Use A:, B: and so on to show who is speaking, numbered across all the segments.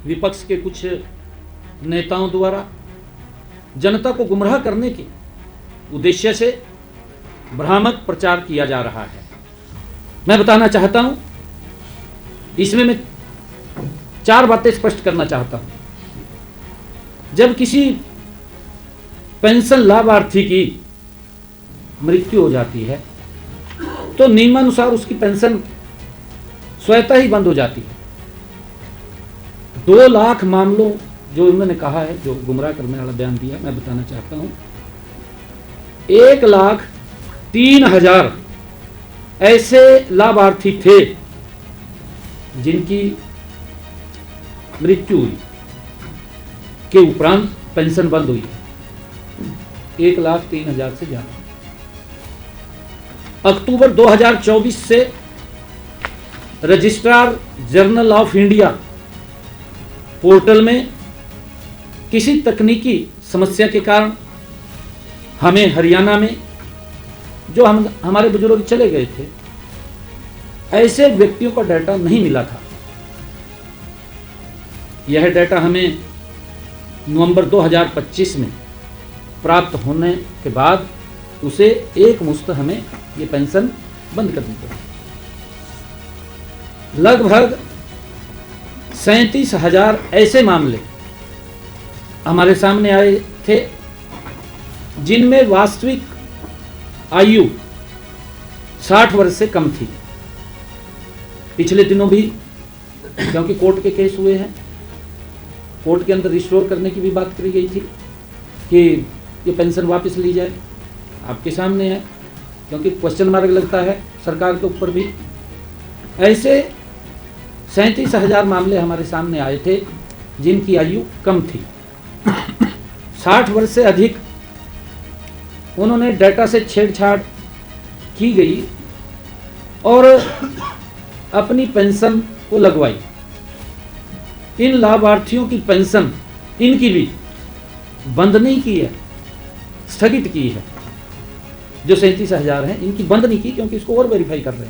A: विपक्ष के कुछ नेताओं द्वारा जनता को गुमराह करने के उद्देश्य से भ्रामक प्रचार किया जा रहा है। मैं बताना चाहता हूं, इसमें मैं 4 बातें स्पष्ट करना चाहता हूं। जब किसी पेंशन लाभार्थी की मृत्यु हो जाती है तो नियमानुसार उसकी पेंशन स्वतः ही बंद हो जाती है। 2 लाख मामलों जो उन्होंने कहा है, जो गुमराह करने वाला बयान दिया, मैं बताना चाहता हूं 1,03,000 ऐसे लाभार्थी थे जिनकी मृत्यु हुई के उपरांत पेंशन बंद हुई। 1,03,000 से ज्यादा। अक्टूबर 2024 से registrar general of India portal में किसी तकनीकी समस्या के कारण हमें हरियाणा में जो हमारे बुजुर्ग चले गए थे, ऐसे व्यक्तियों का डाटा नहीं मिला था। यह डाटा हमें नवंबर 2025 में प्राप्त होने के बाद उसे एक मुश्त हमें ये पेंशन बंद करनी पड़ी। लगभग 37,000 ऐसे मामले हमारे सामने आए थे जिनमें वास्तविक आयु 60 वर्ष से कम थी। पिछले दिनों भी क्योंकि कोर्ट के केस हुए हैं, कोर्ट के अंदर रिस्टोर करने की भी बात करी गई थी कि ये पेंशन वापस ली जाए। आपके सामने है, क्योंकि क्वेश्चन मार्क लगता है सरकार के ऊपर भी। ऐसे 37,000 मामले हमारे सामने आए थे जिनकी आयु कम थी। 60 वर्ष से अधिक उन्होंने डाटा से छेड़छाड़ की गई और अपनी पेंशन को लगवाई। इन लाभार्थियों की पेंशन इनकी भी बंद नहीं की है, स्थगित की है। जो 37,000 हैं इनकी बंद नहीं की, क्योंकि इसको और वेरीफाई कर रहे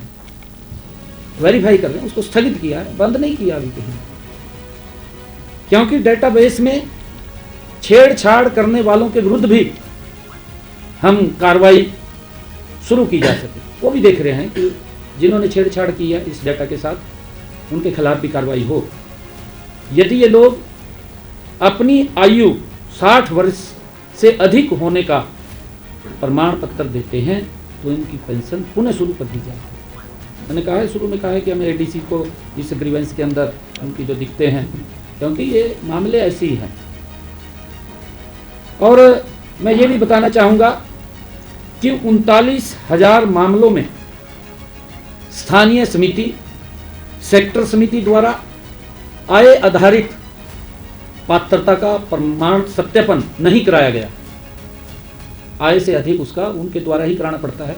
A: हैं, उसको स्थगित किया है, बंद नहीं किया अभी कहीं। क्योंकि डेटाबेस में छेड़छाड़ करने वालों के विरुद्ध भी हम कार्रवाई शुरू की जा सके। वो भी देख रहे हैं कि जिन्होंने छेड़छाड़ की है इस डाटा के साथ, उनके खिलाफ भी कार्रवाई हो। यदि ये लोग अपनी आयु 60 वर्ष से अधिक होने का प्रमाण पत्र देते हैं तो इनकी पेंशन पुनः शुरू कर दी जाए। मैंने कहा है, शुरू में कहा है कि हमें एडीसी को इस ग्रीवेंस के अंदर उनकी जो दिखते हैं, क्योंकि ये मामले ऐसे ही हैं। और मैं ये भी बताना चाहूँगा कि 39,000 मामलों में स्थानीय समिति, सेक्टर समिति द्वारा आय आधारित पात्रता का प्रमाण सत्यापन नहीं कराया गया। आय से अधिक उसका उनके द्वारा ही कराना पड़ता है,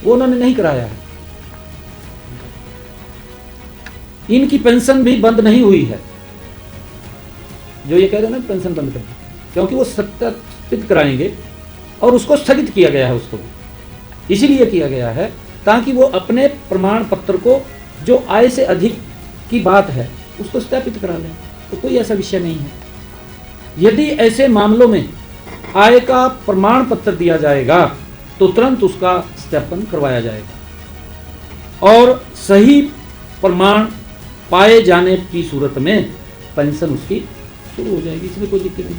A: वो उन्होंने नहीं कराया है। इनकी पेंशन भी बंद नहीं हुई है। जो ये कह रहे हैं ना पेंशन बंद कर दी, क्योंकि वो सत्यापित कराएंगे और उसको स्थगित किया गया है। उसको इसीलिए किया गया है ताकि वो अपने प्रमाण पत्र को जो आय से अधिक की बात है उसको सत्यापित करा लें। तो कोई ऐसा विषय नहीं है। यदि ऐसे मामलों में आय का प्रमाण पत्र दिया जाएगा तो तुरंत उसका सत्यापन करवाया जाएगा और सही प्रमाण पाए जाने की सूरत में पेंशन उसकी शुरू हो जाएगी। इसमें कोई दिक्कत नहीं।